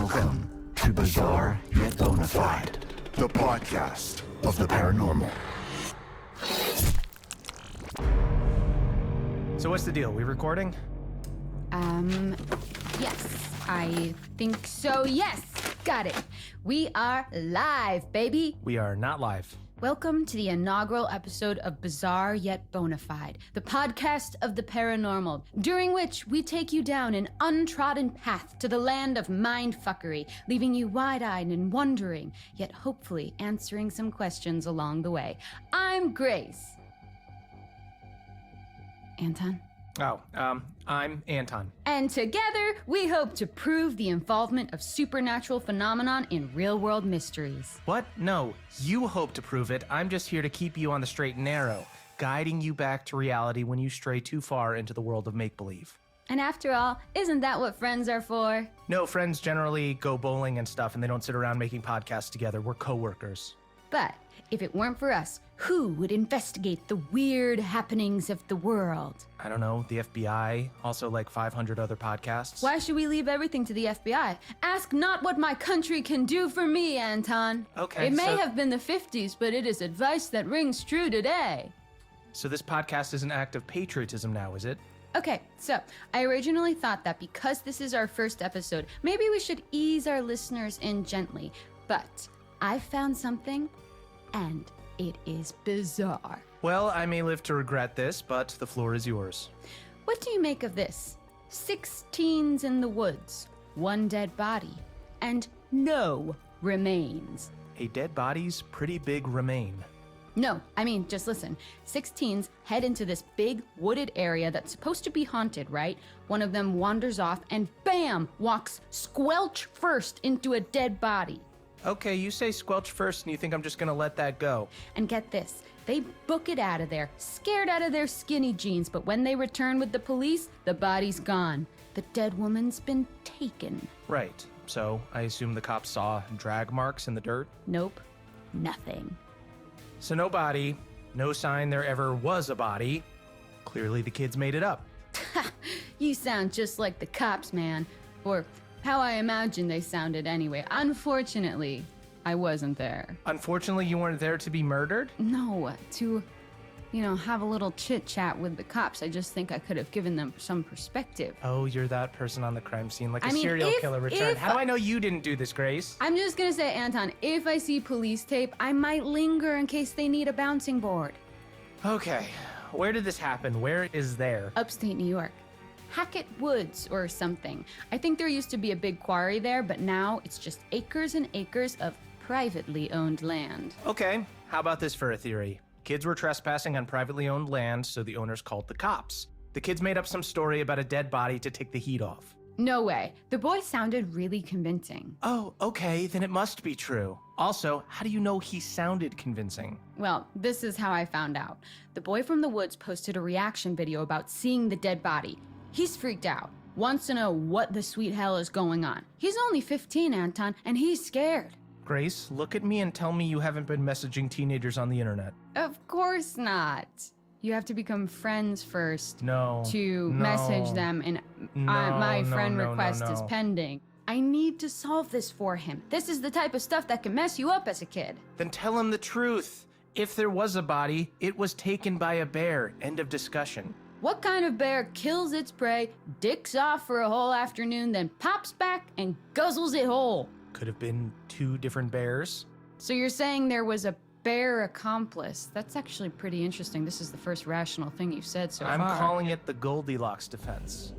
Welcome to Bizarre Yet Bonafide, the podcast of the paranormal. So what's the deal? We recording? Yes, I think so. Yes, got it. We are live, baby. We are not live. Welcome to the inaugural episode of Bizarre Yet Bonafide, the podcast of the paranormal, during which we take you down an untrodden path to the land of mindfuckery, leaving you wide-eyed and wondering, yet hopefully answering some questions along the way. I'm Grace. Anton? I'm Anton. And together, we hope to prove the involvement of supernatural phenomenon in real-world mysteries. What? No, you hope to prove it. I'm just here to keep you on the straight and narrow, guiding you back to reality when you stray too far into the world of make-believe. And after all, isn't that what friends are for? No, friends generally go bowling and stuff, and they don't sit around making podcasts together. We're coworkers. But if it weren't for us, who would investigate the weird happenings of the world? I don't know, the FBI, also like 500 other podcasts. Why should we leave everything to the FBI? Ask not what my country can do for me, Anton. Okay, It may have been the 50s, but it is advice that rings true today. So this podcast is an act of patriotism now, is it? Okay, so I originally thought that because this is our first episode, maybe we should ease our listeners in gently. But I found something, and it is bizarre. Well, I may live to regret this, but the floor is yours. What do you make of this? 6 teens in the woods, 1 dead body, and no remains. A dead body's pretty big remain. No, I mean, just listen. 6 teens head into this big wooded area that's supposed to be haunted, right? One of them wanders off and bam, walks squelch first into a dead body. Okay, you say squelch first and you think I'm just gonna let that go. And get this, they book it out of there, scared out of their skinny jeans, but when they return with the police, the body's gone. The dead woman's been taken. Right, so I assume the cops saw drag marks in the dirt? Nope, nothing. So no body, no sign there ever was a body. Clearly the kids made it up. You sound just like the cops, man. Or how I imagine they sounded anyway. Unfortunately, I wasn't there. Unfortunately, you weren't there to be murdered? No, to, have a little chit-chat with the cops. I just think I could have given them some perspective. Oh, you're that person on the crime scene, like a I mean, serial killer returned. if- How do I know you didn't do this, Grace? I'm just gonna say, Anton, if I see police tape, I might linger in case they need a bouncing board. Okay, where did this happen? Where is there? Upstate New York. Hackett Woods or something. I think there used to be a big quarry there, but now it's just acres and acres of privately owned land. Okay, how about this for a theory? Kids were trespassing on privately owned land, so the owners called the cops. The kids made up some story about a dead body to take the heat off. No way. The boy sounded really convincing. Oh, okay, then it must be true. Also, how do you know he sounded convincing? Well, this is how I found out. The boy from the woods posted a reaction video about seeing the dead body. He's freaked out, wants to know what the sweet hell is going on. He's only 15, Anton, and he's scared. Grace, look at me and tell me you haven't been messaging teenagers on the internet. Of course not. You have to become friends first No. to no, message them, and my friend request is pending. I need to solve this for him. This is the type of stuff that can mess you up as a kid. Then tell him the truth. If there was a body, it was taken by a bear. End of discussion. What kind of bear kills its prey, dicks off for a whole afternoon, then pops back and guzzles it whole? Could have been 2 different bears. So you're saying there was a bear accomplice? That's actually pretty interesting. This is the first rational thing you've said so I'm far. calling it the Goldilocks defense.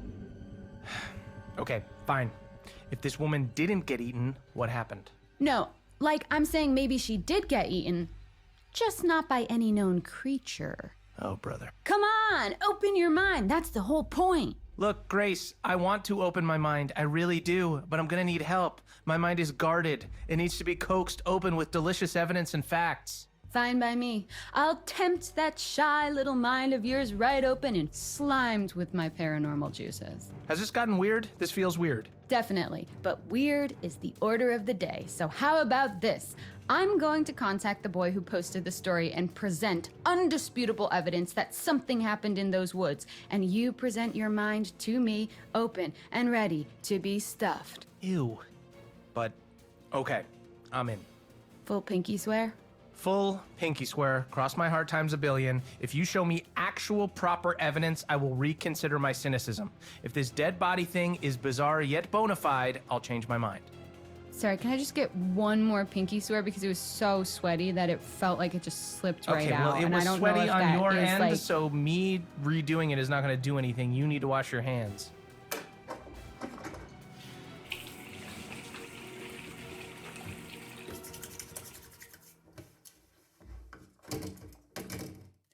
Okay, fine. If this woman didn't get eaten, what happened? No, like I'm saying maybe she did get eaten, just not by any known creature. Oh, brother. Come on, open your mind. That's the whole point. Look, Grace, I want to open my mind. I really do, but I'm gonna need help. My mind is guarded. It needs to be coaxed open with delicious evidence and facts. Fine by me. I'll tempt that shy little mind of yours right open and slimed with my paranormal juices. Has this gotten weird? This feels weird. Definitely, but weird is the order of the day. So how about this? I'm going to contact the boy who posted the story and present undisputable evidence that something happened in those woods, and you present your mind to me, open and ready to be stuffed. Ew. but okay, I'm in. Full pinky swear? Full pinky swear, cross my heart times a billion. If you show me actual proper evidence, I will reconsider my cynicism. If this dead body thing is bizarre yet bona fide, I'll change my mind. Sorry, can I just get one more pinky swear because it was so sweaty that it felt like it just slipped right Okay, well, out. it and was I don't sweaty know if on that your is, end, like... so me redoing it is not going to do anything. You need to wash your hands.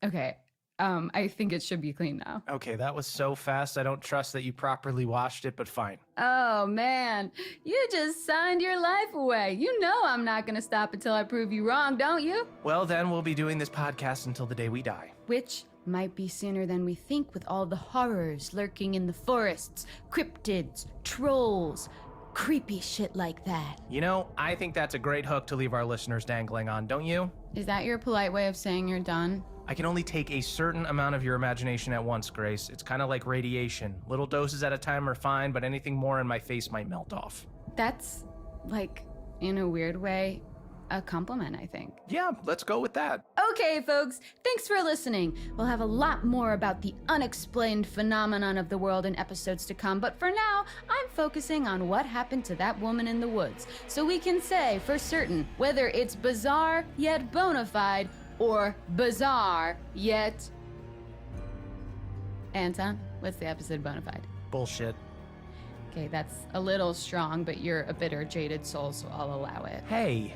Okay, I think it should be clean now. Okay, that was so fast. I don't trust that you properly washed it, but fine. Oh man, you just signed your life away. You know I'm not gonna stop until I prove you wrong, don't you? Well, then we'll be doing this podcast until the day we die. Which might be sooner than we think with all the horrors lurking in the forests, cryptids, trolls, creepy shit like that. You know, I think that's a great hook to leave our listeners dangling on, don't you? Is that your polite way of saying you're done? I can only take a certain amount of your imagination at once, Grace. It's kind of like radiation. Little doses at a time are fine, but anything more in my face might melt off. That's, like, in a weird way, a compliment, I think. Yeah, let's go with that. Okay, folks, thanks for listening. We'll have a lot more about the unexplained phenomenon of the world in episodes to come, but for now, I'm focusing on what happened to that woman in the woods, so we can say for certain whether it's bizarre yet bona fide, or bizarre yet... Anton, what's the episode Bonafide? Bullshit. Okay, that's a little strong, but you're a bitter, jaded soul, so I'll allow it. Hey.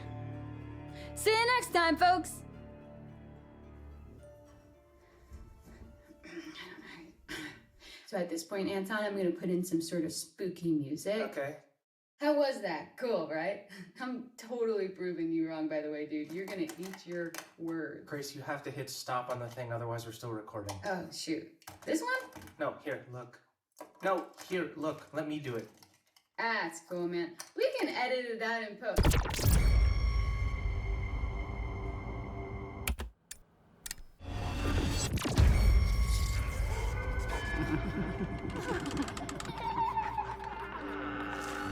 See you next time, folks! So at this point, Anton, I'm gonna put in some sort of spooky music. Okay. How was that? Cool, right? I'm totally proving you wrong, by the way, dude. You're gonna eat your words. Grace, you have to hit stop on the thing, otherwise we're still recording. Oh, shoot. This one? No, here, look. No, here, look. Let me do it. Ah, it's cool, man. We can edit it out in post.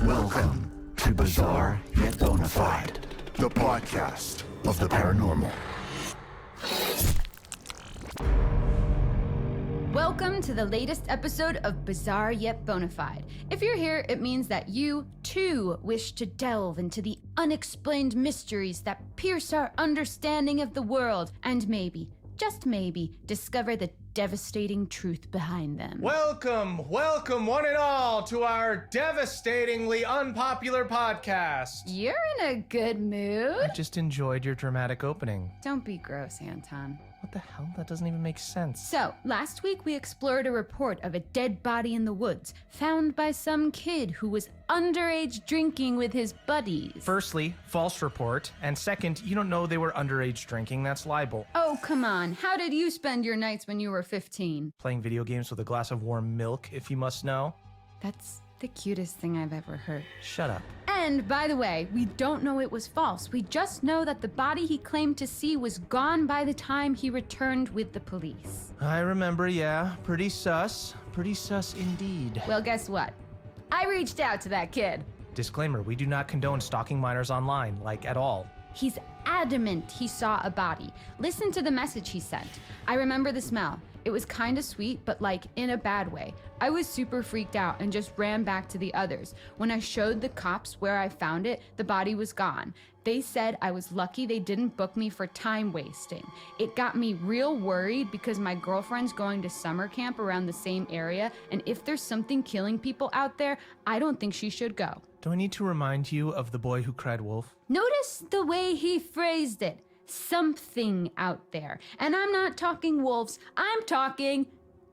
Welcome to Bizarre Yet Bonafide, the podcast of the paranormal. Welcome to the latest episode of Bizarre Yet Bonafide. If you're here, it means that you, too, wish to delve into the unexplained mysteries that pierce our understanding of the world, and maybe, just maybe, discover the devastating truth behind them. Welcome one and all to our devastatingly unpopular podcast. You're in a good mood. I just enjoyed your dramatic opening. Don't be gross, Anton. What the hell? That doesn't even make sense. So, last week we explored a report of a dead body in the woods, found by some kid who was underage drinking with his buddies. Firstly, false report. And second, you don't know they were underage drinking. That's libel. Oh, come on. How did you spend your nights when you were 15? Playing video games with a glass of warm milk, if you must know. That's the cutest thing I've ever heard. Shut up. And, by the way, we don't know it was false. We just know that the body he claimed to see was gone by the time he returned with the police. I remember, yeah. Pretty sus. Pretty sus indeed. Well, guess what? I reached out to that kid. Disclaimer, we do not condone stalking minors online, like at all. He's adamant he saw a body. Listen to the message he sent. I remember the smell. It was kinda sweet, but like in a bad way. I was super freaked out and just ran back to the others. When I showed the cops where I found it, the body was gone. They said I was lucky they didn't book me for time wasting. It got me real worried because my girlfriend's going to summer camp around the same area, and if there's something killing people out there, I don't think she should go. Do I need to remind you of the boy who cried wolf? Notice the way he phrased it. Something out there. And I'm not talking wolves, I'm talking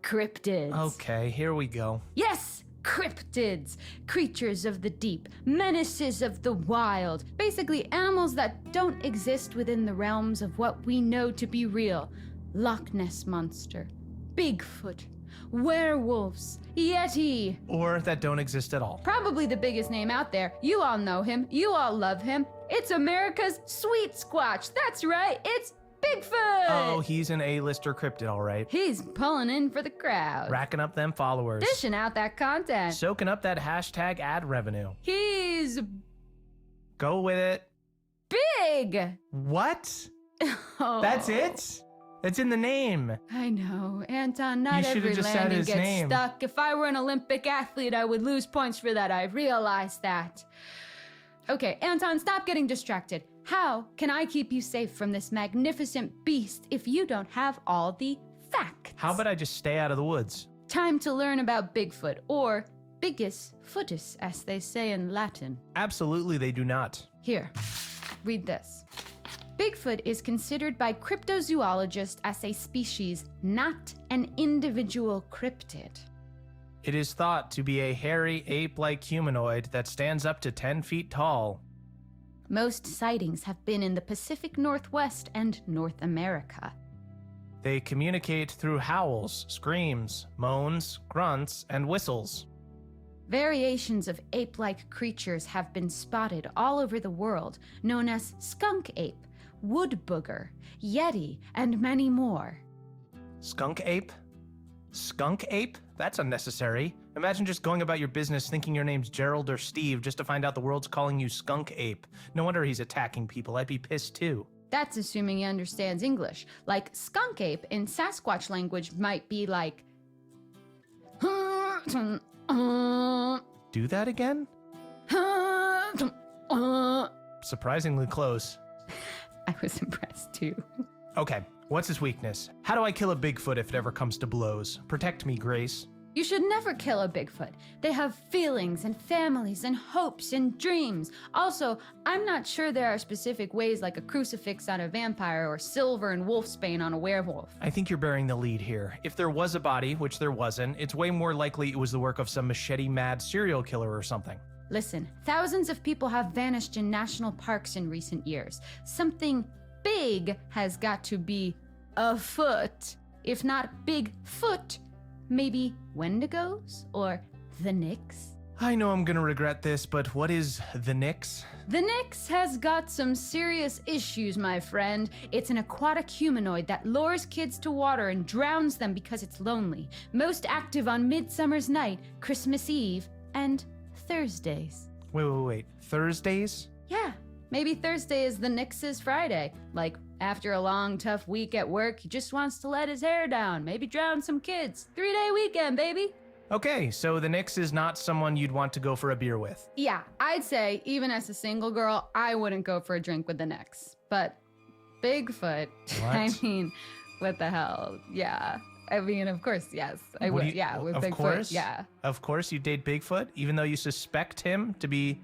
cryptids. Okay, here we go. Yes, cryptids. Creatures of the deep, menaces of the wild. Basically, animals that don't exist within the realms of what we know to be real. Loch Ness Monster, Bigfoot, werewolves, Yeti. Or that don't exist at all. Probably the biggest name out there. You all know him. You all love him. It's America's Sweet Squatch. That's right. It's Bigfoot. Oh, he's an A-lister cryptid, all right. He's pulling in for the crowd. Racking up them followers. Dishing out that content. Soaking up that hashtag ad revenue. He's Go with it. Big! What? Oh. That's it? It's in the name. I know, Anton, not You should've every just said landing his gets name. stuck. If I were an Olympic athlete, I would lose points for that. I realize that. Okay, Anton, stop getting distracted. How can I keep you safe from this magnificent beast if you don't have all the facts? How about I just stay out of the woods? Time to learn about Bigfoot, or Bigus footus, as they say in Latin. Absolutely, they do not. Here, read this. Bigfoot is considered by cryptozoologists as a species, not an individual cryptid. It is thought to be a hairy ape-like humanoid that stands up to 10 feet tall. Most sightings have been in the Pacific Northwest and North America. They communicate through howls, screams, moans, grunts, and whistles. Variations of ape-like creatures have been spotted all over the world, known as skunk ape, wood booger, yeti, and many more. Skunk ape? Skunk ape? That's unnecessary. Imagine just going about your business thinking your name's Gerald or Steve just to find out the world's calling you skunk ape. No wonder he's attacking people. I'd be pissed too. That's assuming he understands English. Like skunk ape in Sasquatch language might be like... Do that again? Surprisingly close. I was impressed too. Okay, what's his weakness? How do I kill a Bigfoot if it ever comes to blows? Protect me, Grace. You should never kill a Bigfoot. They have feelings and families and hopes and dreams. Also, I'm not sure there are specific ways like a crucifix on a vampire or silver and wolfsbane on a werewolf. I think you're bearing the lead here. If there was a body, which there wasn't, it's way more likely it was the work of some machete-mad serial killer or something. Listen, thousands of people have vanished in national parks in recent years. Something big has got to be afoot. If not Bigfoot, maybe Wendigos or the Nyx? I know I'm gonna regret this, but what is the Nyx? The Nyx has got some serious issues, my friend. It's an aquatic humanoid that lures kids to water and drowns them because it's lonely. Most active on Midsummer's Night, Christmas Eve, and Thursdays. Wait. Thursdays? Yeah, maybe Thursday is the Nyx's Friday. Like, after a long, tough week at work, he just wants to let his hair down, maybe drown some kids. 3-day weekend, baby. Okay, so the Nyx is not someone you'd want to go for a beer with. Yeah, I'd say, even as a single girl, I wouldn't go for a drink with the Nyx. But Bigfoot, What? I mean, what the hell? Yeah. I mean, of course, yes. I would, yeah, with Of Bigfoot, course? yeah. Of course you date Bigfoot, even though you suspect him to be...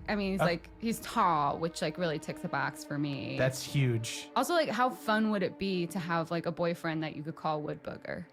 I mean, he's like, he's tall, which like really ticks the box for me. That's huge. Also, like, how fun would it be to have like a boyfriend that you could call Wood Booger?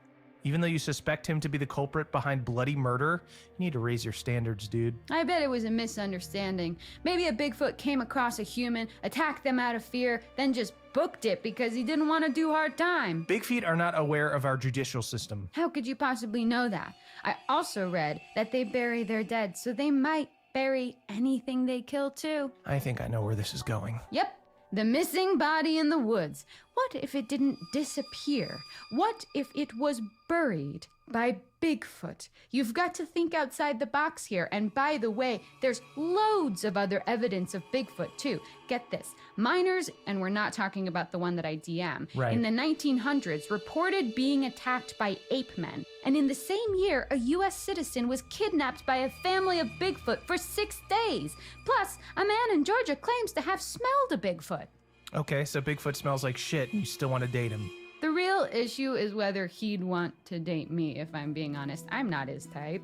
Even though you suspect him to be the culprit behind bloody murder, you need to raise your standards, dude. I bet it was a misunderstanding. Maybe a Bigfoot came across a human, attacked them out of fear, then just booked it because he didn't want to do hard time. Big feet are not aware of our judicial system. How could you possibly know that? I also read that they bury their dead, so they might bury anything they kill too. I think I know where this is going. Yep. The missing body in the woods. What if it didn't disappear? What if it was buried by Bigfoot? You've got to think outside the box here. And by the way, there's loads of other evidence of Bigfoot too. Get this. Miners, and we're not talking about the one that I DM, Right. in the 1900s reported being attacked by ape men. And in the same year, a US citizen was kidnapped by a family of Bigfoot for 6 days. Plus, a man in Georgia claims to have smelled a Bigfoot. Okay, so Bigfoot smells like shit and you still want to date him. The real issue is whether he'd want to date me, if I'm being honest. I'm not his type.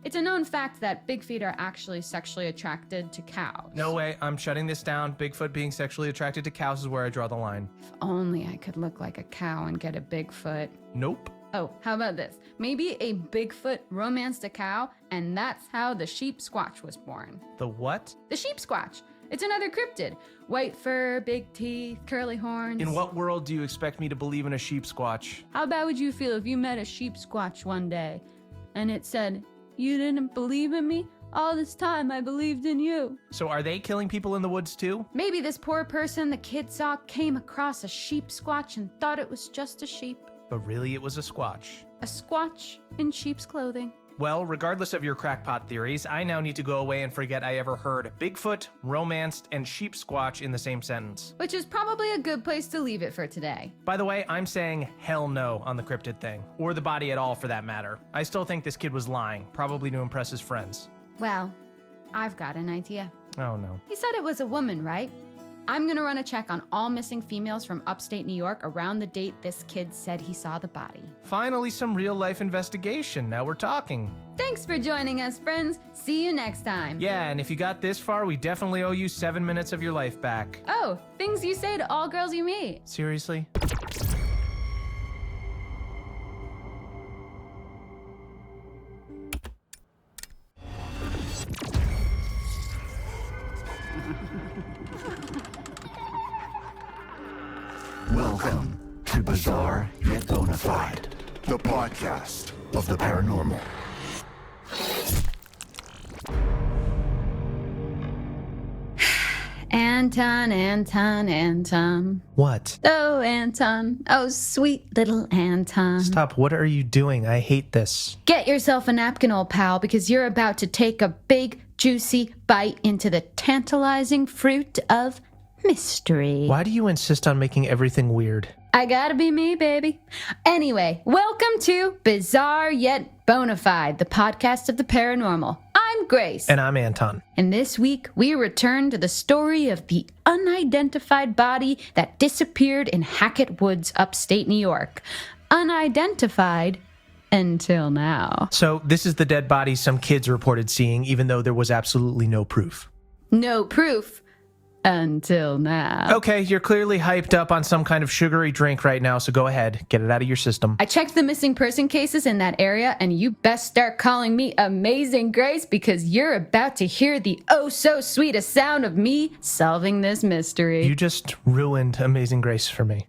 It's a known fact that big feet are actually sexually attracted to cows. No way, I'm shutting this down. Bigfoot being sexually attracted to cows is where I draw the line. If only I could look like a cow and get a Bigfoot. Nope. Oh, how about this? Maybe a Bigfoot romanced a cow, and that's how the sheep squatch was born. The what? The sheep squatch. It's another cryptid. White fur, big teeth, curly horns. In what world do you expect me to believe in a sheep squatch? How bad would you feel if you met a sheep squatch one day and it said, "You didn't believe in me? All this time I believed in you." So are they killing people in the woods too? Maybe this poor person the kid saw came across a sheep squatch and thought it was just a sheep. But really it was a squatch. A squatch in sheep's clothing. Well, regardless of your crackpot theories, I now need to go away and forget I ever heard Bigfoot, romanced, and sheep squatch in the same sentence. Which is probably a good place to leave it for today. By the way, I'm saying hell no on the cryptid thing, or the body at all for that matter. I still think this kid was lying, probably to impress his friends. Well, I've got an idea. Oh no. He said it was a woman, right? I'm gonna run a check on all missing females from upstate New York around the date this kid said he saw the body. Finally, some real-life investigation. Now we're talking. Thanks for joining us, friends. See you next time. Yeah, and if you got this far, we definitely owe you 7 minutes of your life back. Oh, things you say to all girls you meet. Seriously? Welcome to Bizarre Yet Bonafide, the podcast of the paranormal. Anton. What? Oh, Anton. Oh, sweet little Anton. Stop, what are you doing? I hate this. Get yourself a napkin, old pal, because you're about to take a big, juicy bite into the tantalizing fruit of mystery. Why do you insist on making everything weird? I gotta be me, baby. Anyway, welcome to Bizarre Yet Bonafide, the podcast of the paranormal. I'm Grace. And I'm Anton. And this week, we return to the story of the unidentified body that disappeared in Hackett Woods, upstate New York. Unidentified until now. So this is the dead body some kids reported seeing, even though there was absolutely no proof. No proof. Until now. Okay, you're clearly hyped up on some kind of sugary drink right now, so go ahead, get it out of your system. I checked the missing person cases in that area, and you best start calling me Amazing Grace because you're about to hear the oh-so-sweetest sound of me solving this mystery. You just ruined Amazing Grace for me.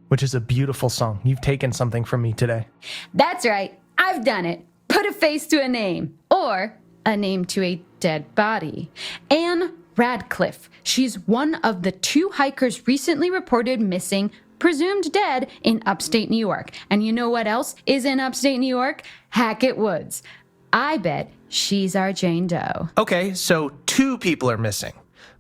Which is a beautiful song. You've taken something from me today. That's right. I've done it. Put a face to a name. Or a name to a dead body. Anne Radcliffe. She's one of the 2 hikers recently reported missing, presumed dead, in upstate New York. And you know what else is in upstate New York? Hackett Woods. I bet she's our Jane Doe. Okay, so 2 people are missing.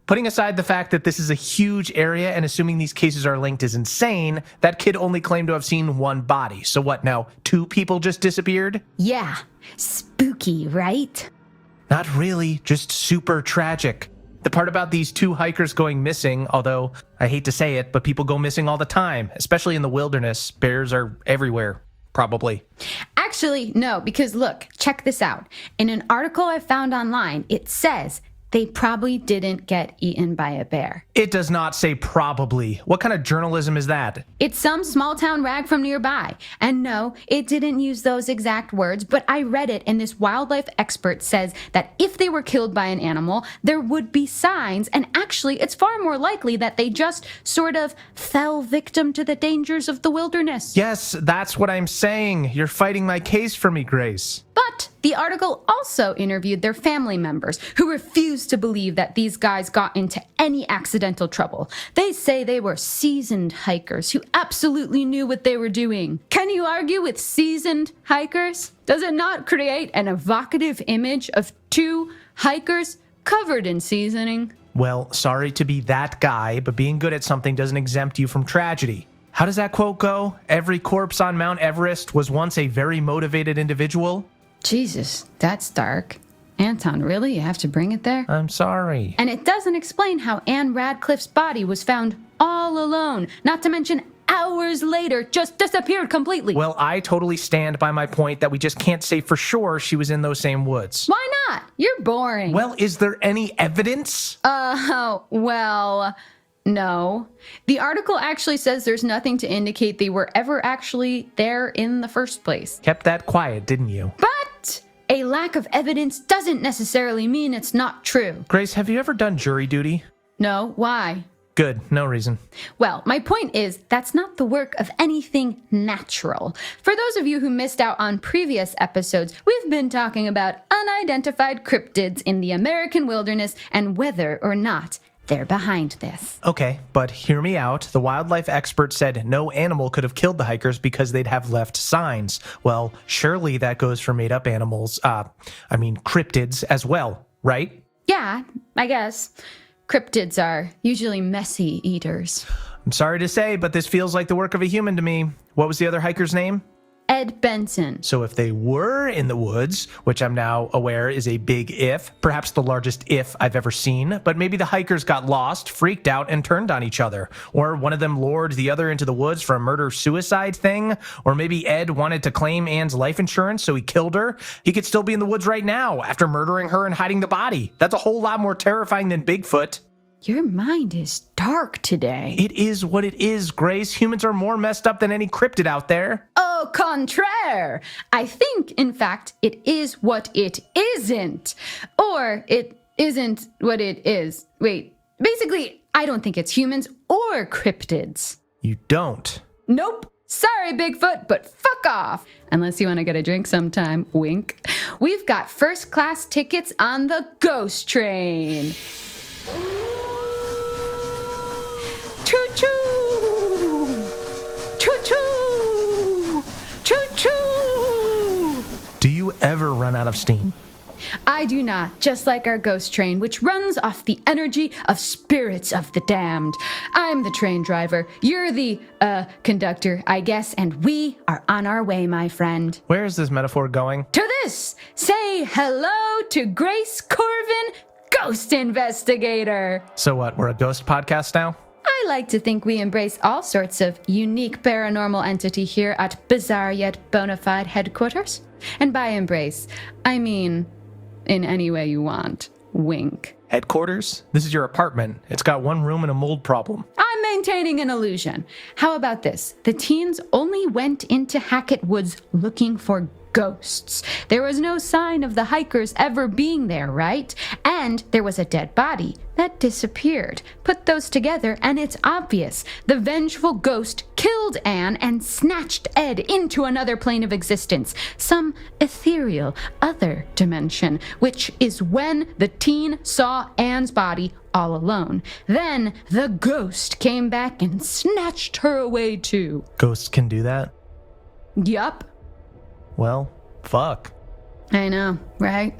Putting aside the fact that this is a huge area and assuming these cases are linked is insane, that kid only claimed to have seen 1 body. So what now, 2 people just disappeared? Yeah, spooky, right? Not really, just super tragic. The part about these 2 hikers going missing, although I hate to say it, but people go missing all the time, especially in the wilderness. Bears are everywhere, probably. Actually, no, because look, check this out. In an article I found online, it says they probably didn't get eaten by a bear. It does not say probably. What kind of journalism is that? It's some small town rag from nearby. And no, it didn't use those exact words, but I read it, and this wildlife expert says that if they were killed by an animal, there would be signs, and actually it's far more likely that they just sort of fell victim to the dangers of the wilderness. Yes, that's what I'm saying. You're fighting my case for me, Grace. But the article also interviewed their family members who refused to believe that these guys got into any accidental trouble. They say they were seasoned hikers who absolutely knew what they were doing. Can you argue with seasoned hikers? Does it not create an evocative image of 2 hikers covered in seasoning? Well, sorry to be that guy, but being good at something doesn't exempt you from tragedy. How does that quote go? Every corpse on Mount Everest was once a very motivated individual? Jesus, that's dark. Anton, really? You have to bring it there? I'm sorry. And it doesn't explain how Anne Radcliffe's body was found all alone, not to mention hours later just disappeared completely. Well, I totally stand by my point that we just can't say for sure she was in those same woods. Why not? You're boring. Well, is there any evidence? Well, no. The article actually says there's nothing to indicate they were ever actually there in the first place. Kept that quiet, didn't you? But a lack of evidence doesn't necessarily mean it's not true. Grace, have you ever done jury duty? No, why? Good, no reason. Well, my point is, that's not the work of anything natural. For those of you who missed out on previous episodes, we've been talking about unidentified cryptids in the American wilderness and whether or not they're behind this. Okay, but hear me out. The wildlife expert said no animal could have killed the hikers because they'd have left signs. Well, surely that goes for made-up animals. Cryptids as well, right? Yeah, I guess. Cryptids are usually messy eaters. I'm sorry to say, but this feels like the work of a human to me. What was the other hiker's name? Ed Benson. So if they were in the woods, which I'm now aware is a big if, perhaps the largest if I've ever seen, but maybe the hikers got lost, freaked out, and turned on each other. Or one of them lured the other into the woods for a murder-suicide thing. Or maybe Ed wanted to claim Anne's life insurance, so he killed her. He could still be in the woods right now after murdering her and hiding the body. That's a whole lot more terrifying than Bigfoot. Your mind is dark today. It is what it is, Grace. Humans are more messed up than any cryptid out there. Au contraire. I think, in fact, it is what it isn't. Or it isn't what it is. Wait, basically, I don't think it's humans or cryptids. You don't? Nope. Sorry, Bigfoot, but fuck off. Unless you want to get a drink sometime, wink. We've got first-class tickets on the ghost train. Choo-choo! Choo-choo! Choo-choo! Do you ever run out of steam? I do not, just like our ghost train, which runs off the energy of spirits of the damned. I'm the train driver, you're the, conductor, I guess, and we are on our way, my friend. Where is this metaphor going? To this, say hello to Grace Corvin, ghost investigator. So what, we're a ghost podcast now? I like to think we embrace all sorts of unique paranormal entity here at Bizarre Yet Bonafide headquarters. And by embrace, I mean in any way you want. Wink. Headquarters? This is your apartment. It's got one room and a mold problem. I'm maintaining an illusion. How about this? The teens only went into Hackett Woods looking for ghosts. There was no sign of the hikers ever being there, right? And there was a dead body that disappeared. Put those together and it's obvious. The vengeful ghost killed Anne and snatched Ed into another plane of existence, some ethereal other dimension, which is when the teen saw Anne's body all alone. Then the ghost came back and snatched her away too. Ghosts can do that? Yup. Well, fuck. I know, right?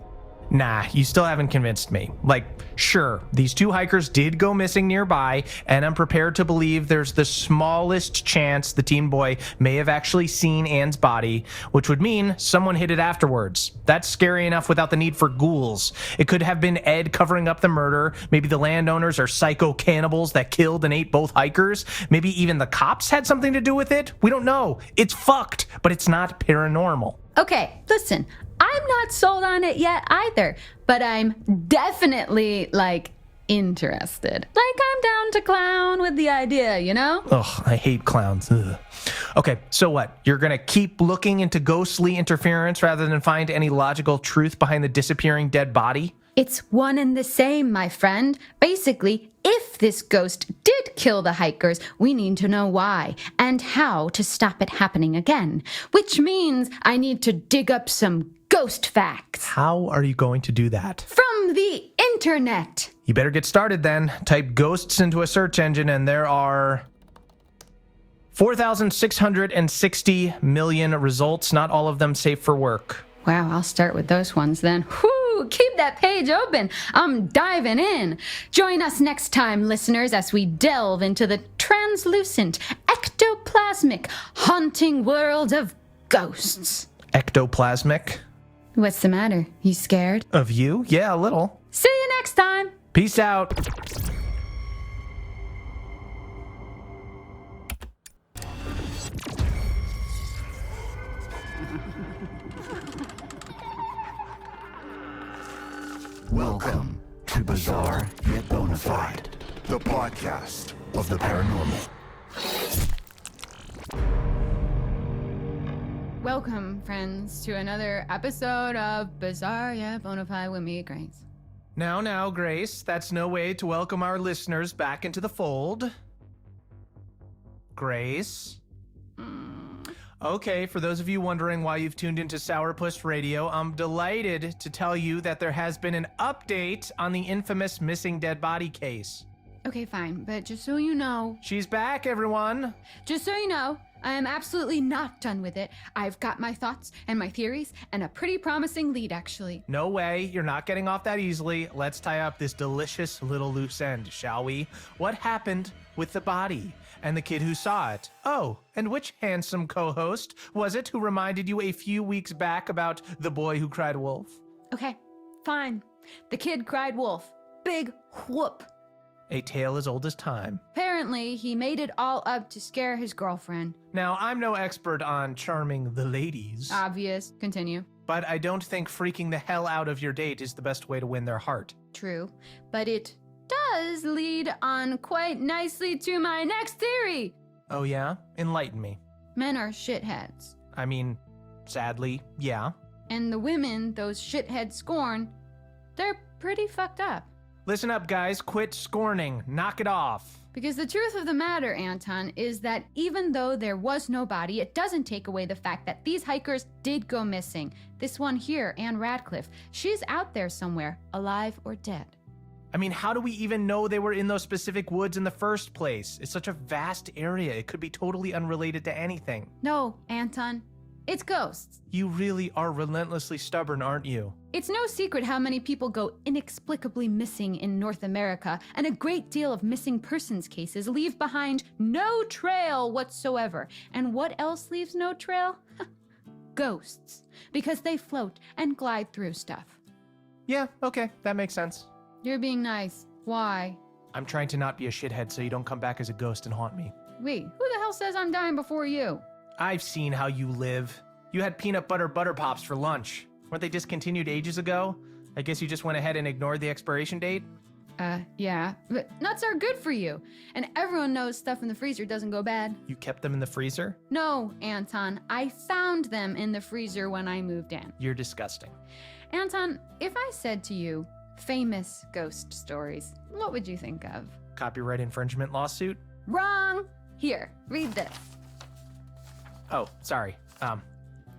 Nah, you still haven't convinced me. Like, sure, these two hikers did go missing nearby, and I'm prepared to believe there's the smallest chance the teen boy may have actually seen Anne's body, which would mean someone hid it afterwards. That's scary enough without the need for ghouls. It could have been Ed covering up the murder. Maybe the landowners are psycho cannibals that killed and ate both hikers. Maybe even the cops had something to do with it. We don't know. It's fucked, but it's not paranormal. Okay, listen, I'm not sold on it yet either, but I'm definitely, interested. I'm down to clown with the idea, you know? Ugh, I hate clowns. Ugh. Okay, so what? You're gonna keep looking into ghostly interference rather than find any logical truth behind the disappearing dead body? It's one and the same, my friend. Basically, if this ghost did kill the hikers, we need to know why and how to stop it happening again. Which means I need to dig up some ghost facts. How are you going to do that? From the internet. You better get started then. Type ghosts into a search engine and there are 4,660 million results, not all of them safe for work. Wow, I'll start with those ones then. Whew, keep that page open. I'm diving in. Join us next time, listeners, as we delve into the translucent, ectoplasmic, haunting world of ghosts. Ectoplasmic? What's the matter? You scared? Of you? Yeah, a little. See you next time. Peace out. Welcome to Bizarre Yet Bonafide, the podcast of the paranormal. Welcome, friends, to another episode of Bizarre Yet Bonafide with me, Grace. Now, Grace, that's no way to welcome our listeners back into the fold. Grace? Okay, for those of you wondering why you've tuned into Sourpuss Radio, I'm delighted to tell you that there has been an update on the infamous missing dead body case. Okay, fine, but just so you know, She's back, everyone. just so you know, I am absolutely not done with it. I've got my thoughts and my theories and a pretty promising lead, actually. No way, you're not getting off that easily. Let's tie up this delicious little loose end, shall we? What happened with the body and the kid who saw it? Oh, and which handsome co-host was it who reminded you a few weeks back about the boy who cried wolf? Okay, fine. The kid cried wolf. Big whoop. A tale as old as time. Apparently, he made it all up to scare his girlfriend. Now, I'm no expert on charming the ladies, Obvious. Continue. but I don't think freaking the hell out of your date is the best way to win their heart. True. But it does lead on quite nicely to my next theory. Oh yeah? Enlighten me. Men are shitheads. I mean, sadly, yeah. And the women those shitheads scorn, they're pretty fucked up. Listen up, guys. Quit scorning. Knock it off. Because the truth of the matter, Anton, is that even though there was no body, it doesn't take away the fact that these hikers did go missing. This one here, Anne Radcliffe, she's out there somewhere, alive or dead. I mean, how do we even know they were in those specific woods in the first place? It's such a vast area. It could be totally unrelated to anything. No, Anton, it's ghosts. You really are relentlessly stubborn, aren't you? It's no secret how many people go inexplicably missing in North America, and a great deal of missing persons cases leave behind no trail whatsoever. And what else leaves no trail? Ghosts, because they float and glide through stuff. Yeah, okay. That makes sense. You're being nice. Why? I'm trying to not be a shithead so you don't come back as a ghost and haunt me. Wait, who the hell says I'm dying before you? I've seen how you live. You had peanut butter pops for lunch. Weren't they discontinued ages ago? I guess you just went ahead and ignored the expiration date? Yeah, but nuts are good for you. And everyone knows stuff in the freezer doesn't go bad. You kept them in the freezer? No, Anton, I found them in the freezer when I moved in. You're disgusting. Anton, if I said to you, famous ghost stories, what would you think of? Copyright infringement lawsuit? Wrong! Here, read this. Oh, sorry.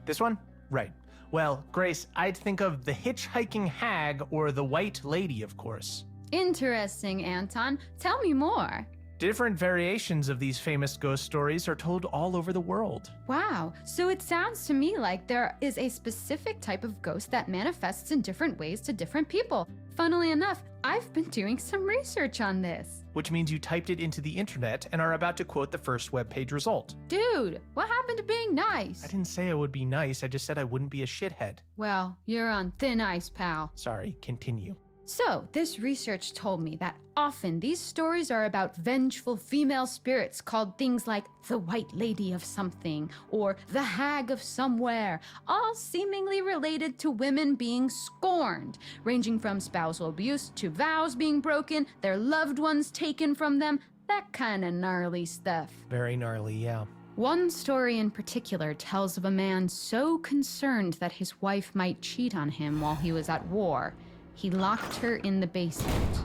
This one? Right. Well, Grace, I'd think of the hitchhiking hag or the white lady, of course. Interesting, Anton. Tell me more. Different variations of these famous ghost stories are told all over the world. Wow, so it sounds to me like there is a specific type of ghost that manifests in different ways to different people. Funnily enough, I've been doing some research on this. Which means you typed it into the internet and are about to quote the first webpage result. Dude, what happened to being nice? I didn't say I would be nice, I just said I wouldn't be a shithead. Well, you're on thin ice, pal. Sorry, continue. So, this research told me that often these stories are about vengeful female spirits called things like the White Lady of something or the Hag of somewhere, all seemingly related to women being scorned, ranging from spousal abuse to vows being broken, their loved ones taken from them, that kind of gnarly stuff. Very gnarly, yeah. One story in particular tells of a man so concerned that his wife might cheat on him while he was at war, he locked her in the basement.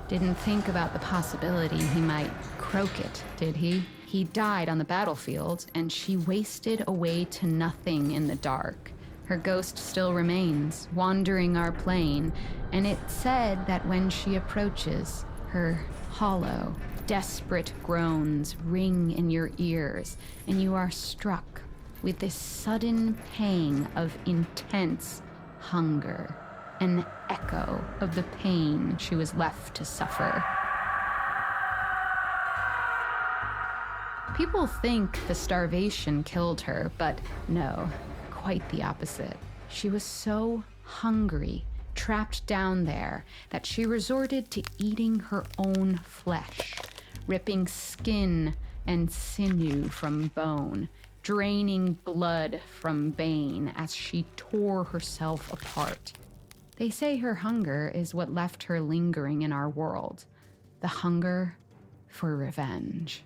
Didn't think about the possibility he might croak it, did he? He died on the battlefield, and she wasted away to nothing in the dark. Her ghost still remains, wandering our plane, and it said that when she approaches, her hollow, desperate groans ring in your ears, and you are struck with this sudden pang of intense hunger. An echo of the pain she was left to suffer. People think the starvation killed her, but no, quite the opposite. She was so hungry, trapped down there, that she resorted to eating her own flesh, ripping skin and sinew from bone, draining blood from vein as she tore herself apart. They say her hunger is what left her lingering in our world. The hunger for revenge.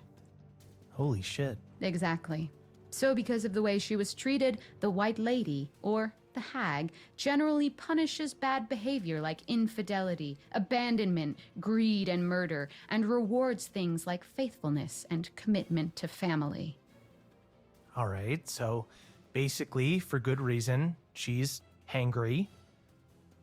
Holy shit. Exactly. So because of the way she was treated, the White Lady, or the Hag, generally punishes bad behavior like infidelity, abandonment, greed, and murder, and rewards things like faithfulness and commitment to family. All right, so basically, for good reason, she's hangry.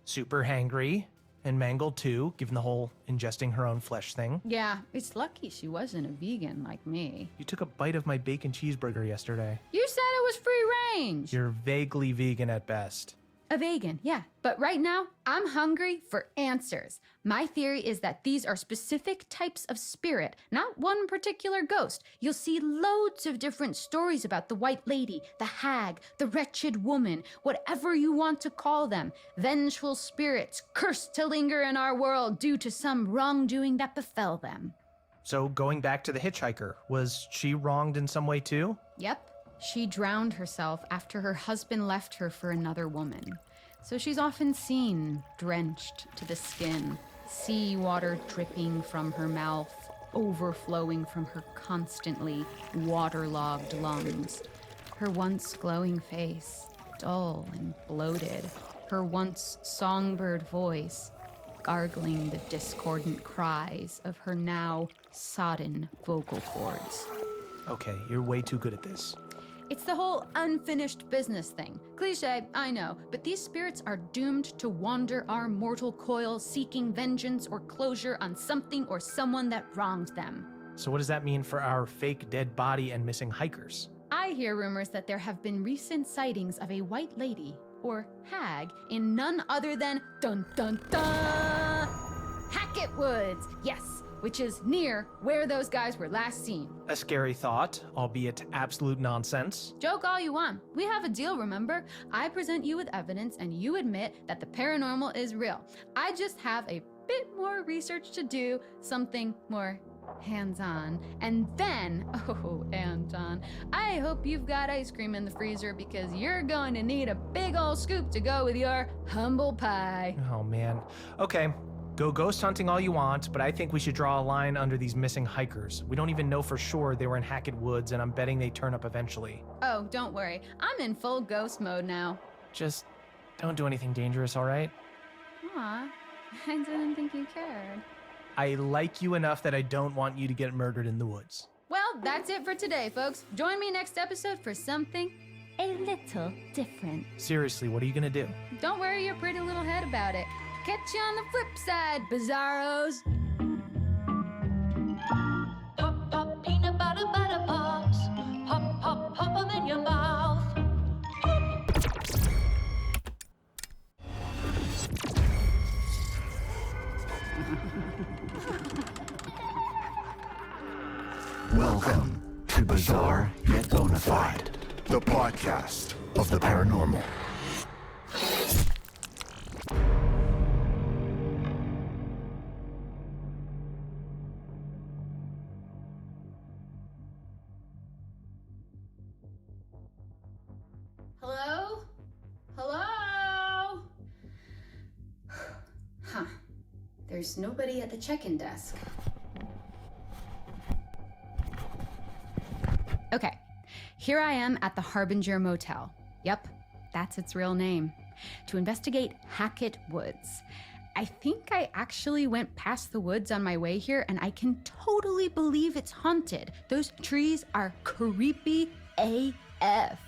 Super hangry, And mangled too, given the whole ingesting her own flesh thing. Yeah, it's lucky she wasn't a vegan like me. You took a bite of my bacon cheeseburger yesterday. You said it was free range. You're vaguely vegan at best. A vegan, yeah. But right now, I'm hungry for answers. My theory is that these are specific types of spirit, not one particular ghost. You'll see loads of different stories about the white lady, the hag, the wretched woman, whatever you want to call them. Vengeful spirits cursed to linger in our world due to some wrongdoing that befell them. So going back to the hitchhiker, was she wronged in some way too? Yep. She drowned herself after her husband left her for another woman. So she's often seen drenched to the skin, seawater dripping from her mouth, overflowing from her constantly waterlogged lungs. Her once glowing face, dull and bloated. Her once songbird voice, gargling the discordant cries of her now sodden vocal cords. Okay, you're way too good at this. It's the whole unfinished business thing. Cliche, I know, but these spirits are doomed to wander our mortal coil seeking vengeance or closure on something or someone that wronged them. So what does that mean for our fake dead body and missing hikers? I hear rumors that there have been recent sightings of a white lady, or hag, in none other than dun-dun-dun, Hackett Woods, yes, which is near where those guys were last seen. A scary thought, albeit absolute nonsense. Joke all you want. We have a deal, remember? I present you with evidence and you admit that the paranormal is real. I just have a bit more research to do, something more hands-on. And then, oh, Anton, I hope you've got ice cream in the freezer because you're going to need a big ol' scoop to go with your humble pie. Oh man. Okay. Go ghost hunting all you want, but I think we should draw a line under these missing hikers. We don't even know for sure they were in Hackett Woods, and I'm betting they turn up eventually. Oh, don't worry. I'm in full ghost mode now. Just don't do anything dangerous, all right? Aw, I didn't think you cared. I like you enough that I don't want you to get murdered in the woods. Well, that's it for today, folks. Join me next episode for something a little different. Seriously, what are you gonna do? Don't worry your pretty little head about it. Catch you on the flip side, bizarros. Pop, pop, peanut butter, butter pops. Pop, pop, pop 'em in your mouth. Welcome to Bizarre Yet Bonafide, the podcast of the paranormal. Hello? Hello? Huh. There's nobody at the check-in desk. Okay, here I am at the Harbinger Motel. Yep, that's its real name. To investigate Hackett Woods. I think I actually went past the woods on my way here, and I can totally believe it's haunted. Those trees are creepy AF.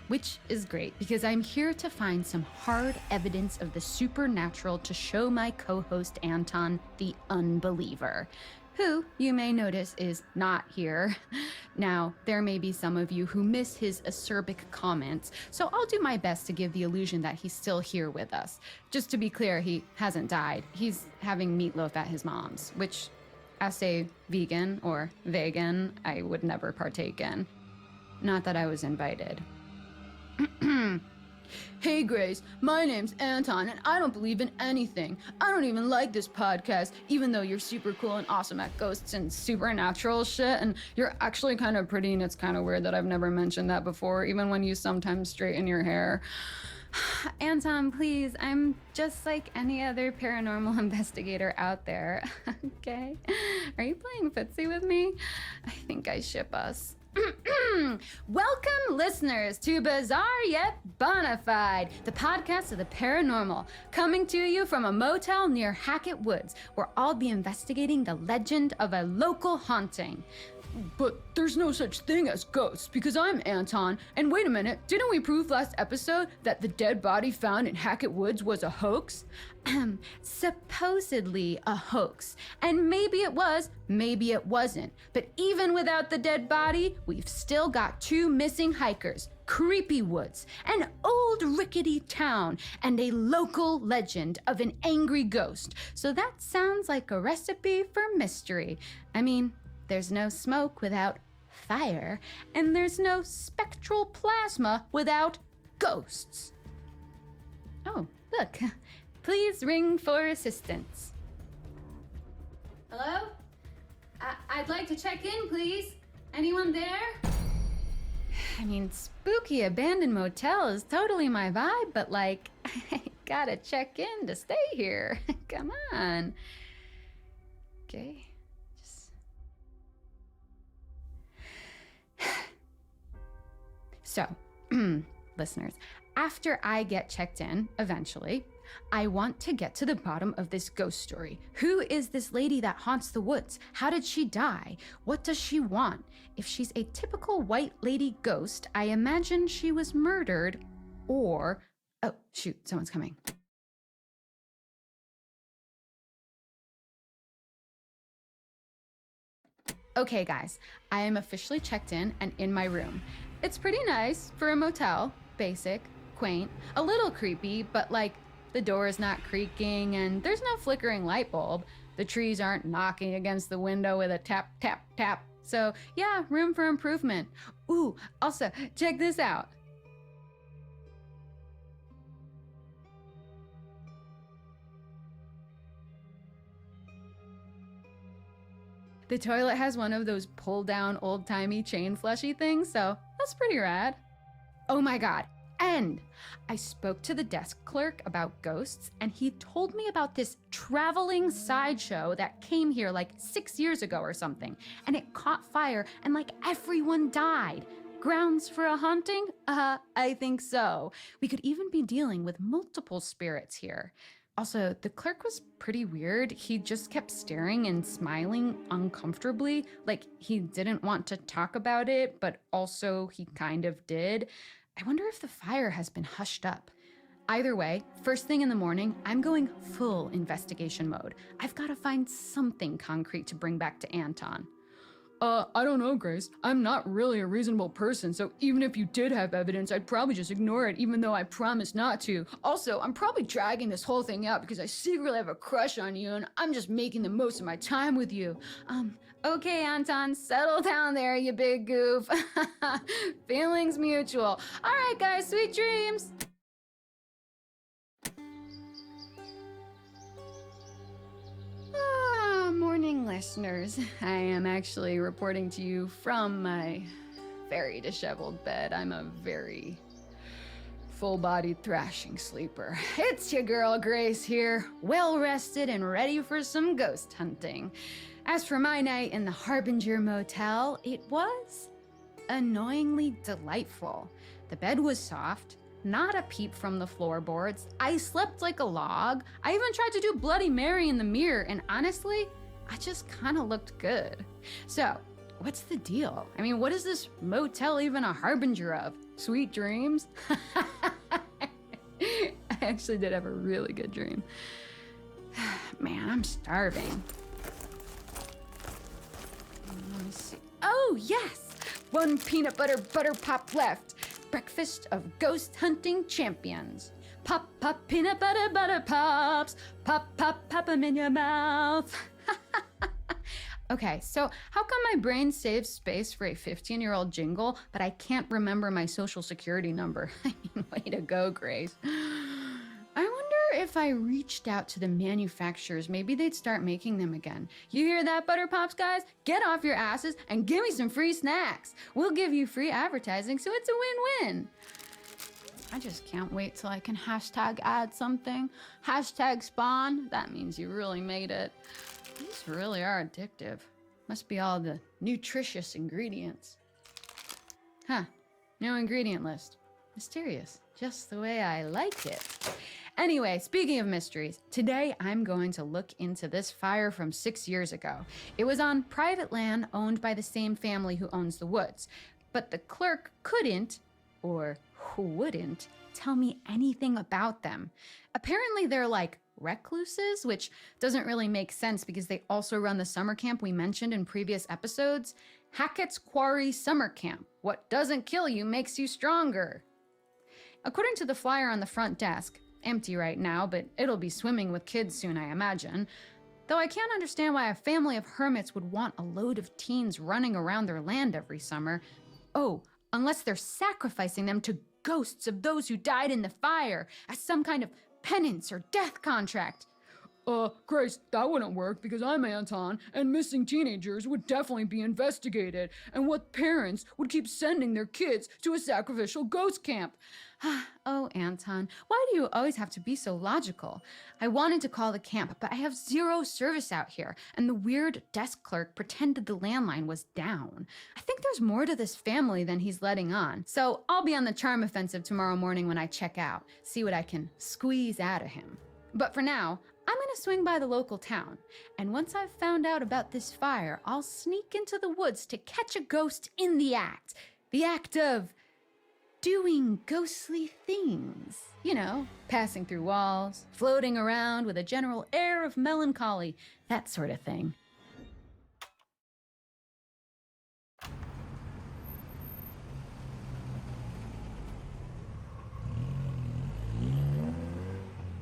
Which is great because I'm here to find some hard evidence of the supernatural to show my co-host Anton the unbeliever, who you may notice is not here. Now, there may be some of you who miss his acerbic comments, so I'll do my best to give the illusion that he's still here with us. Just to be clear, he hasn't died. He's having meatloaf at his mom's, which, as a vegan or vegan, I would never partake in. Not that I was invited. Hey Grace, my name's Anton and I don't believe in anything. I don't even like this podcast, even though you're super cool and awesome at ghosts and supernatural shit, and you're actually kind of pretty, and it's kind of weird that I've never mentioned that before, even when you sometimes straighten your hair. Anton, please, I'm just like any other paranormal investigator out there, okay? Are you playing footsie with me? I think I ship us. Welcome, listeners, to Bizarre Yet Bonafide, the podcast of the paranormal, coming to you from a motel near Hackett Woods, where I'll be investigating the legend of a local haunting. But there's no such thing as ghosts because I'm Anton. And wait a minute, didn't we prove last episode that the dead body found in Hackett Woods was a hoax? Supposedly a hoax. And maybe it was, maybe it wasn't. But even without the dead body, we've still got 2 missing hikers, creepy woods, an old rickety town, and a local legend of an angry ghost. So that sounds like a recipe for mystery. I mean, there's no smoke without fire, and there's no spectral plasma without ghosts. Oh, look. Please ring for assistance. Hello? I'd like to check in, please. Anyone there? I mean, spooky abandoned motel is totally my vibe, but like, I gotta check in to stay here. Come on. Okay. So, listeners, after I get checked in, eventually, I want to get to the bottom of this ghost story. Who is this lady that haunts the woods? How did she die? What does she want? If she's a typical white lady ghost, I imagine she was murdered or... Oh, shoot, someone's coming. Okay, guys, I am officially checked in and in my room. It's pretty nice for a motel, basic, quaint, a little creepy, but like the door is not creaking and there's no flickering light bulb. The trees aren't knocking against the window with a tap, tap, tap. So yeah, room for improvement. Ooh, also, check this out. The toilet has one of those pull-down old-timey chain flushy things, so that's pretty rad. Oh my god, and I spoke to the desk clerk about ghosts, and he told me about this traveling sideshow that came here like 6 years ago or something, and it caught fire and like everyone died. Grounds for a haunting? I think so. We could even be dealing with multiple spirits here. Also, the clerk was pretty weird. He just kept staring and smiling uncomfortably, like he didn't want to talk about it, but also he kind of did. I wonder if the fire has been hushed up. Either way, first thing in the morning, I'm going full investigation mode. I've got to find something concrete to bring back to Anton. I don't know, Grace. I'm not really a reasonable person, so even if you did have evidence, I'd probably just ignore it, even though I promised not to. Also, I'm probably dragging this whole thing out because I secretly have a crush on you, and I'm just making the most of my time with you. Okay, Anton, settle down there, you big goof. Feelings mutual. All right, guys, sweet dreams. Morning, listeners. I am actually reporting to you from my very disheveled bed. I'm a very full-bodied thrashing sleeper. It's your girl Grace here, well-rested and ready for some ghost hunting. As for my night in the Harbinger Motel, it was annoyingly delightful. The bed was soft, not a peep from the floorboards. I slept like a log. I even tried to do Bloody Mary in the mirror, and honestly, I just kind of looked good. So, what's the deal? I mean, what is this motel even a harbinger of? Sweet dreams? I actually did have a really good dream. Man, I'm starving. Let me see. Oh, yes! 1 peanut butter pop left. Breakfast of ghost hunting champions. Pop, pop, peanut butter pops. Pop, pop, pop them in your mouth. Okay, so how come my brain saves space for a 15-year-old jingle, but I can't remember my social security number? I mean, way to go, Grace. I wonder if I reached out to the manufacturers, maybe they'd start making them again. You hear that, Butter Pops, guys? Get off your asses and give me some free snacks. We'll give you free advertising, so it's a win-win. I just can't wait till I can hashtag add something. Hashtag spawn. That means you really made it. These really are addictive. Must be all the nutritious ingredients. Huh, no ingredient list. Mysterious, just the way I like it. Anyway, speaking of mysteries, today I'm going to look into this fire from 6 years ago. It was on private land owned by the same family who owns the woods. But the clerk couldn't, or wouldn't, tell me anything about them. Apparently they're like recluses, which doesn't really make sense because they also run the summer camp we mentioned in previous episodes. Hackett's Quarry Summer Camp. What doesn't kill you makes you stronger. According to the flyer on the front desk, empty right now, but it'll be swimming with kids soon, I imagine. Though I can't understand why a family of hermits would want a load of teens running around their land every summer. Oh, unless they're sacrificing them to ghosts of those who died in the fire as some kind of penance or death contract. Grace, that wouldn't work because I'm Anton, and missing teenagers would definitely be investigated, and what parents would keep sending their kids to a sacrificial ghost camp? Oh, Anton, why do you always have to be so logical? I wanted to call the camp, but I have zero service out here, and the weird desk clerk pretended the landline was down. I think there's more to this family than he's letting on, so I'll be on the charm offensive tomorrow morning when I check out, see what I can squeeze out of him. But for now, I'm gonna swing by the local town, and once I've found out about this fire, I'll sneak into the woods to catch a ghost in the act of doing ghostly things. You know, passing through walls, floating around with a general air of melancholy, that sort of thing.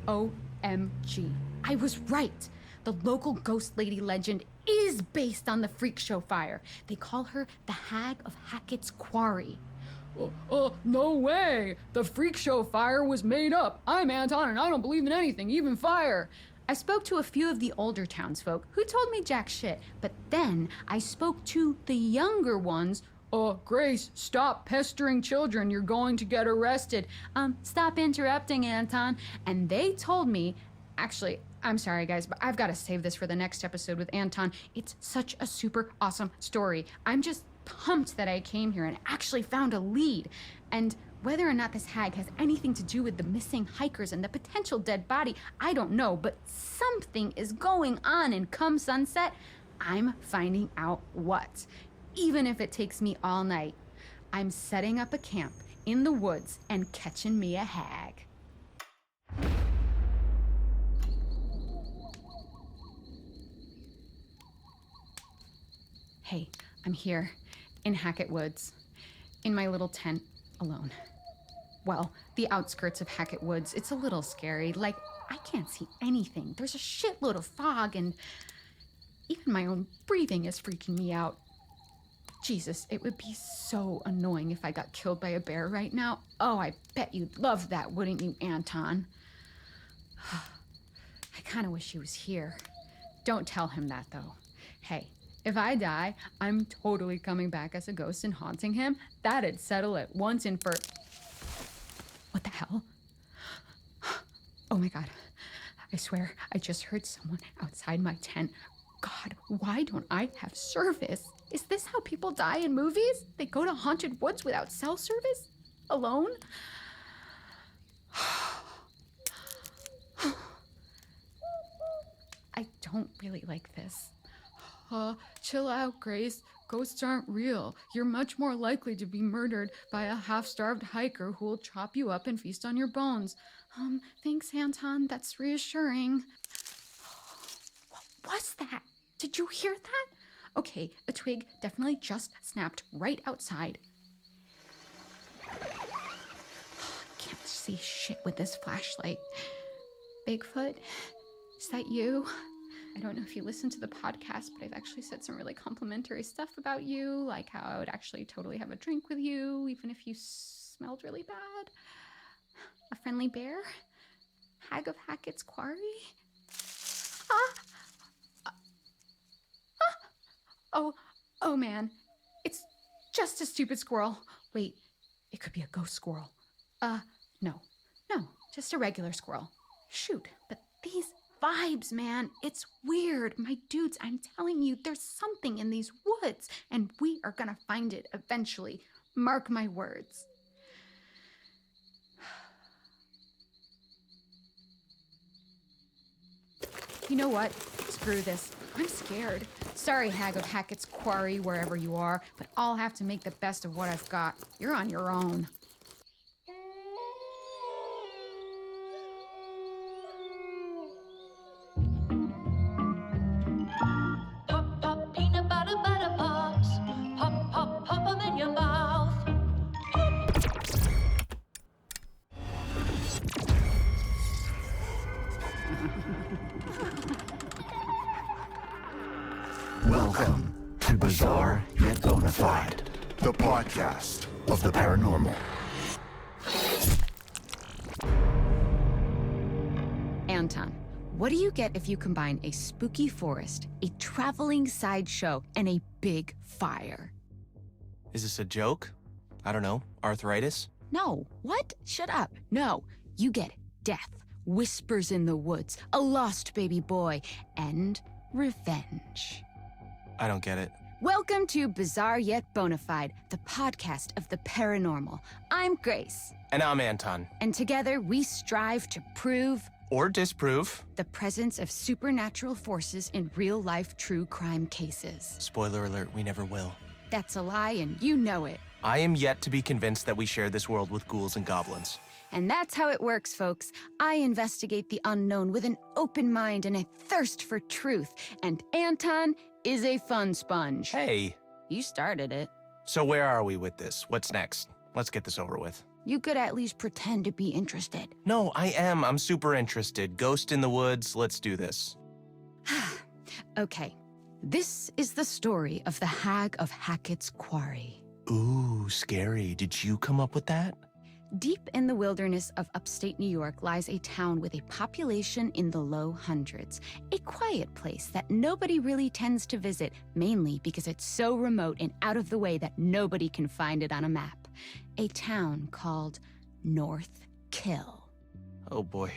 OMG. I was right. The local ghost lady legend is based on the freak show fire. They call her the Hag of Hackett's Quarry. No way! The freak show fire was made up. I'm Anton and I don't believe in anything, even fire. I spoke to a few of the older townsfolk who told me jack shit, but then I spoke to the younger ones. Grace, stop pestering children. You're going to get arrested. Stop interrupting, Anton. And they told me, actually, I'm sorry guys, but I've got to save this for the next episode with Anton. It's such a super awesome story. I'm just pumped that I came here and actually found a lead. And whether or not this hag has anything to do with the missing hikers and the potential dead body, I don't know, but something is going on, and come sunset, I'm finding out what. Even if it takes me all night, I'm setting up a camp in the woods and catching me a hag. Hey, I'm here in Hackett Woods, in my little tent, alone. Well, the outskirts of Hackett Woods. It's a little scary. Like, I can't see anything. There's a shitload of fog, and even my own breathing is freaking me out. Jesus, it would be so annoying if I got killed by a bear right now. Oh, I bet you'd love that, wouldn't you, Anton? I kind of wish he was here. Don't tell him that, though. Hey, if I die, I'm totally coming back as a ghost and haunting him. That'd settle it once and for... What the hell? Oh my God. I swear, I just heard someone outside my tent. God, why don't I have service? Is this how people die in movies? They go to haunted woods without cell service? Alone? I don't really like this. Chill out, Grace. Ghosts aren't real. You're much more likely to be murdered by a half-starved hiker who will chop you up and feast on your bones. Thanks, Anton. That's reassuring. What was that? Did you hear that? Okay, a twig definitely just snapped right outside. Can't see shit with this flashlight. Bigfoot, is that you? I don't know if you listen to the podcast, but I've actually said some really complimentary stuff about you, like how I would actually totally have a drink with you, even if you smelled really bad. A friendly bear? Hag of Hackett's Quarry? Oh man, it's just a stupid squirrel. Wait, it could be a ghost squirrel. No, just a regular squirrel. Shoot, but these vibes, man, it's weird. My dudes, I'm telling you, there's something in these woods, and we are gonna find it eventually. Mark my words. You know what? Screw this. I'm scared. Sorry, Hag of Hackett's Quarry, wherever you are, but I'll have to make the best of what I've got. You're on your own. Pop, pop, peanut butter, butter pops. Pop, pop, pop 'em in your mouth. Welcome to Bizarre Yet Bonafide, the podcast of the paranormal. Anton, what do you get if you combine a spooky forest, a traveling sideshow, and a big fire? Is this a joke? I don't know. Arthritis? No. What? Shut up. No. You get death, whispers in the woods, a lost baby boy, and revenge. I don't get it. Welcome to Bizarre Yet Bonafide, the podcast of the paranormal. I'm Grace, And I'm Anton. and together we strive to prove Or disprove. the presence of supernatural forces in real-life true crime cases. Spoiler alert, we never will. That's a lie, and you know it. I am yet to be convinced that we share this world with ghouls and goblins. And that's how it works, folks. I investigate the unknown with an open mind and a thirst for truth. And Anton is a fun sponge. Hey, You started it. so where are we with this? What's next? Let's get this over with. You could at least pretend to be interested. No, I am. I'm super interested. Ghost in the woods, let's do this. Okay, this is the story of the Hag of Hackett's Quarry. Ooh, scary. Did you come up with that? Deep in the wilderness of upstate New York lies a town with a population in the low hundreds. A quiet place that nobody really tends to visit, mainly because it's so remote and out of the way that nobody can find it on a map. A town called North Kill. Oh boy.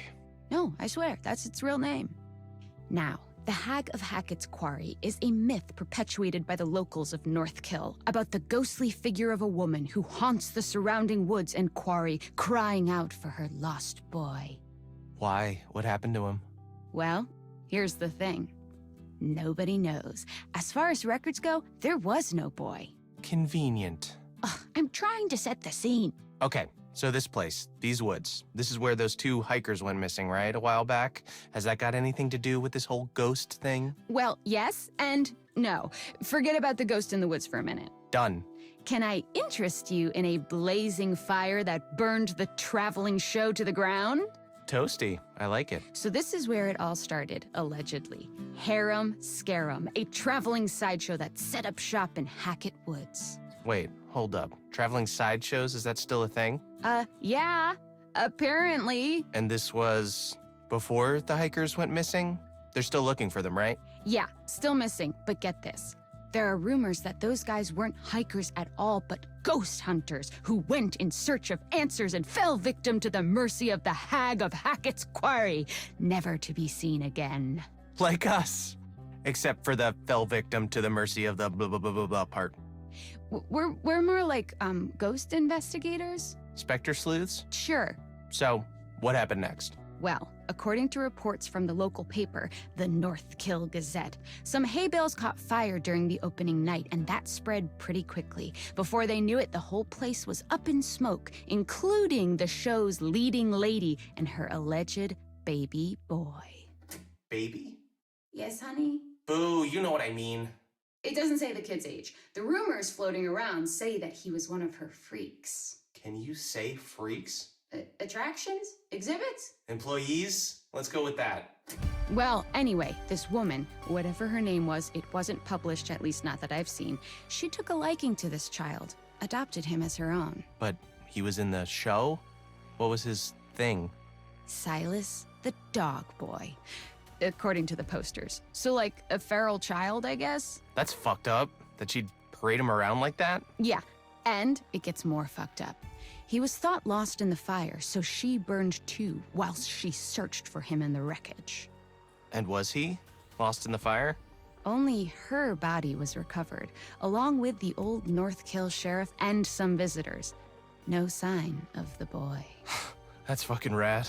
No, I swear, that's its real name. Now, the Hag of Hackett's Quarry is a myth perpetuated by the locals of North Kill about the ghostly figure of a woman who haunts the surrounding woods and quarry, crying out for her lost boy. Why? What happened to him? Well, here's the thing. Nobody knows. As far as records go, there was no boy. Convenient. Ugh, I'm trying to set the scene. Okay, so this place, these woods, this is where those two hikers went missing, right, a while back? Has that got anything to do with this whole ghost thing? Well, yes and no. Forget about the ghost in the woods for a minute. Done. Can I interest you in a blazing fire that burned the traveling show to the ground? Toasty. I like it. So this is where it all started, allegedly. Harem Scarum, a traveling sideshow that set up shop in Hackett Woods. Wait, hold up. Traveling sideshows, is that still a thing? Yeah, apparently. And this was before the hikers went missing? They're still looking for them, right? Yeah, still missing, but get this. There are rumors that those guys weren't hikers at all, but ghost hunters who went in search of answers and fell victim to the mercy of the Hag of Hackett's Quarry, never to be seen again. Like us. Except for the fell victim to the mercy of the blah blah blah blah blah part. We're more like, ghost investigators? Spectre sleuths? Sure. So, what happened next? Well, according to reports from the local paper, the North Kill Gazette, some hay bales caught fire during the opening night, and that spread pretty quickly. Before they knew it, the whole place was up in smoke, including the show's leading lady and her alleged baby boy. Baby? Yes, honey? Boo, you know what I mean. It doesn't say the kid's age. The rumors floating around say that he was one of her freaks. Can you say freaks? Attractions? Exhibits? Employees? Let's go with that. Well, anyway, this woman, whatever her name was, it wasn't published, at least not that I've seen. She took a liking to this child, adopted him as her own. But he was in the show? What was his thing? Silas, the dog boy, according to the posters. So like a feral child, I guess? That's fucked up. That she'd parade him around like that? Yeah, and it gets more fucked up. He was thought lost in the fire, so she burned too, whilst she searched for him in the wreckage. And was he lost in the fire? Only her body was recovered, along with the old North Kill sheriff and some visitors. No sign of the boy. That's fucking rad.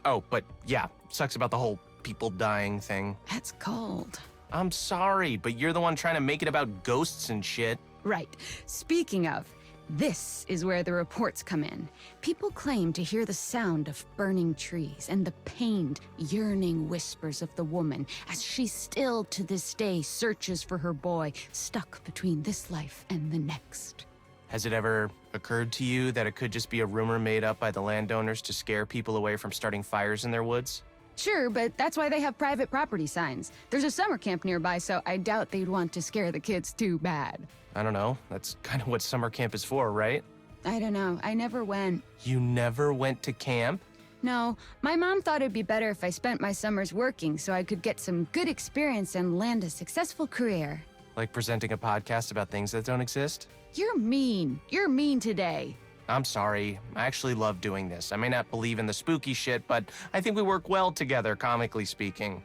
Oh, but yeah, sucks about the whole people dying thing. That's cold. I'm sorry, but you're the one trying to make it about ghosts and shit. Right. Speaking of, this is where the reports come in. People claim to hear the sound of burning trees and the pained, yearning whispers of the woman as she still to this day searches for her boy stuck between this life and the next. Has it ever occurred to you that it could just be a rumor made up by the landowners to scare people away from starting fires in their woods? Sure, but that's why they have private property signs. There's a summer camp nearby, so I doubt they'd want to scare the kids too bad. I don't know. That's kind of what summer camp is for, right? I don't know. I never went. You never went to camp? No, my mom thought it'd be better if I spent my summers working so I could get some good experience and land a successful career. Like presenting a podcast about things that don't exist? You're mean. You're mean today. I'm sorry. I actually love doing this. I may not believe in the spooky shit, but I think we work well together, comically speaking.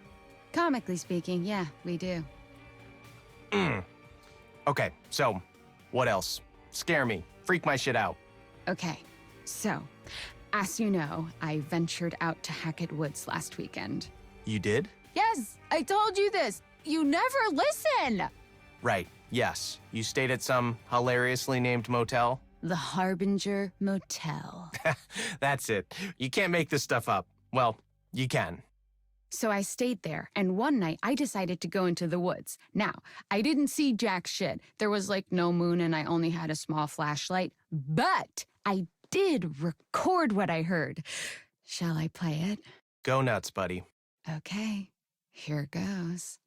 Comically speaking, yeah, we do. Okay, so, what else? Scare me. Freak my shit out. Okay, so, as you know, I ventured out to Hackett Woods last weekend. You did? Yes, I told you this. You never listen. Right, yes. You stayed at some hilariously named motel? The Harbinger Motel. That's it. You can't make this stuff up. Well, you can. So I stayed there, and one night I decided to go into the woods. Now, I didn't see jack shit. There was like no moon and I only had a small flashlight, but I did record what I heard. Shall I play it? Go nuts, buddy. Okay, here goes.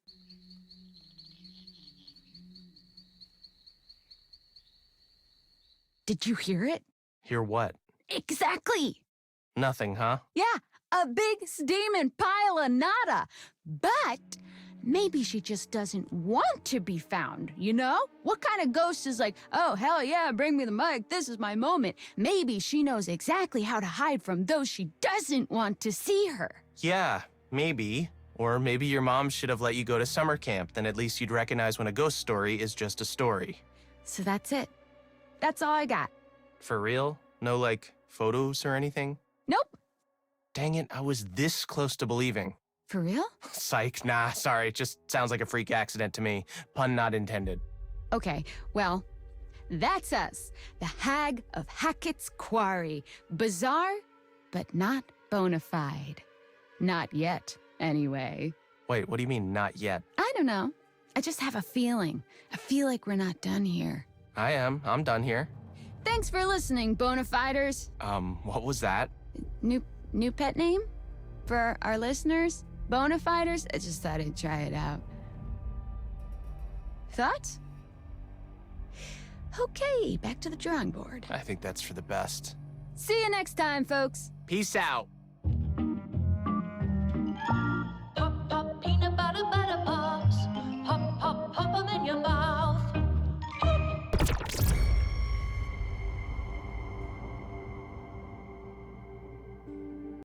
Did you hear it? Hear what? Exactly. Nothing, huh? Yeah, a big steaming pile of nada. But maybe she just doesn't want to be found, you know? What kind of ghost is like, oh, hell yeah, bring me the mic, this is my moment. Maybe she knows exactly how to hide from those she doesn't want to see her. Yeah, maybe. Or maybe your mom should have let you go to summer camp, then at least you'd recognize when a ghost story is just a story. So that's it. That's all I got. For real? No, like, photos or anything? Nope. Dang it, I was this close to believing. For real? Psych, nah, sorry, it just sounds like a freak accident to me. Pun not intended. Okay, well, that's us. The Hag of Hackett's Quarry. Bizarre, but not bona fide. Not yet, anyway. Wait, what do you mean, not yet? I don't know. I just have a feeling. I feel like we're not done here. I am. I'm done here. Thanks for listening, Bonafiders. What was that? New pet name? For our listeners? Bonafiders? I just thought I'd try it out. Thoughts? Okay, back to the drawing board. I think that's for the best. See you next time, folks. Peace out. Pop, pop, peanut butter, butter pops. Pop, pop, pop 'em in your mouth.